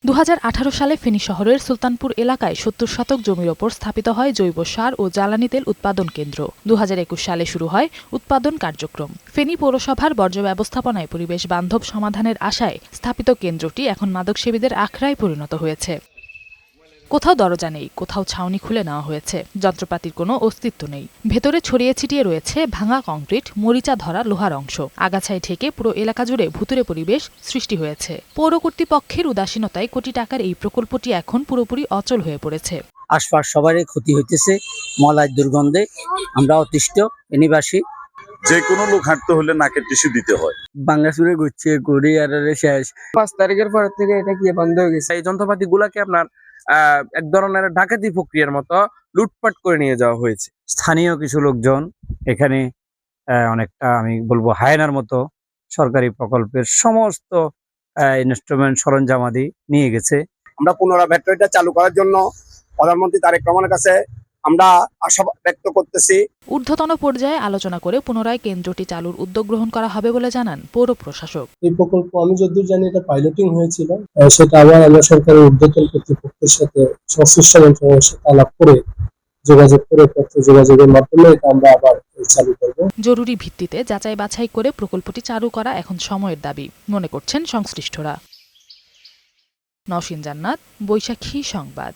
2018 সালে ফেনী শহরের সুলতানপুর এলাকায় 70 শতক জমির ওপর স্থাপিত হয় জৈব সার ও জ্বালানি তেল উৎপাদন কেন্দ্র। 2021 সালে শুরু হয় উৎপাদন কার্যক্রম। ফেনী পৌরসভার বর্জ্য ব্যবস্থাপনায় পরিবেশ বান্ধব সমাধানের আশায় স্থাপিত কেন্দ্রটি এখন মাদকসেবীদের আখড়ায় পরিণত হয়েছে। কোথাও দরজা নেই, কোথাও ছাউনি খুলে নেওয়া হয়েছে, যন্ত্রপাতির কোনো অস্তিত্ব নেই। ভেতরে ছড়িয়ে ছিটিয়ে রয়েছে ভাঙা কংক্রিট, মরিচা ধরা লোহার অংশ। আগাছায় ঢেকে পুরো এলাকা জুড়ে ভুতুড়ে পরিবেশ সৃষ্টি হয়েছে। পৌর কর্তৃপক্ষের উদাসীনতায় কোটি টাকার এই প্রকল্পটি এখন পুরোপুরি অচল হয়ে পড়েছে। আশপাশ সবারই ক্ষতি হইতেছে। মলার দুর্গন্ধে আমরা অতিষ্ঠ নিবাসী। যে কোনো লোক হাঁটতে হলে নাকের টিস্যু দিতে হয়। বাংলাদেশে ঘুরছে ঘুরি আর শেষ 5 তারিখের পর থেকে এটা কি বন্ধ হয়ে গেছে। এই যন্ত্রপাতি গুলাকে আপনার এক ধরনের ডাকাতি প্রক্রিয়ার মতো লুটপাট করে নিয়ে যাওয়া হয়েছে। স্থানীয় কিছু লোকজন এখানে অনেকটা আমি বলবো হায়নার মতো সরকারি প্রকল্পের সমস্ত ইনস্ট্রুমেন্ট সরঞ্জামাদি নিয়ে গেছে। আমরা পুনরায় ব্যাটারিটা চালু করার জন্য প্রধানমন্ত্রী তারেক রহমানের কাছে আমরা আশা ব্যক্ত করতেছি। ঊর্ধ্বতন পর্যায়ে আলোচনা করে পুনরায় কেন্দ্রটি চালুর উদ্যোগ গ্রহণ করা হবে বলে জানান পৌর প্রশাসক। এই প্রকল্প আমি যতদূর জানি এটা পাইলটিং হয়েছিল, সেটা আবার আমরা সরকারের ঊর্ধ্বতন কর্তৃপক্ষের সাথে সংশ্লিষ্ট মন্ত্রণালয়ের সাথে আলাপ করে যোগাযোগ করে যোগাযোগের মাধ্যমে এটা আমরা আবার চালু করব। জরুরি ভিত্তিতে যাচাই বাছাই করে প্রকল্পটি চালু করা এখন সময়ের দাবি মনে করছেন সংশ্লিষ্টরা। নওশীন জান্নাত, বৈশাখী সংবাদ।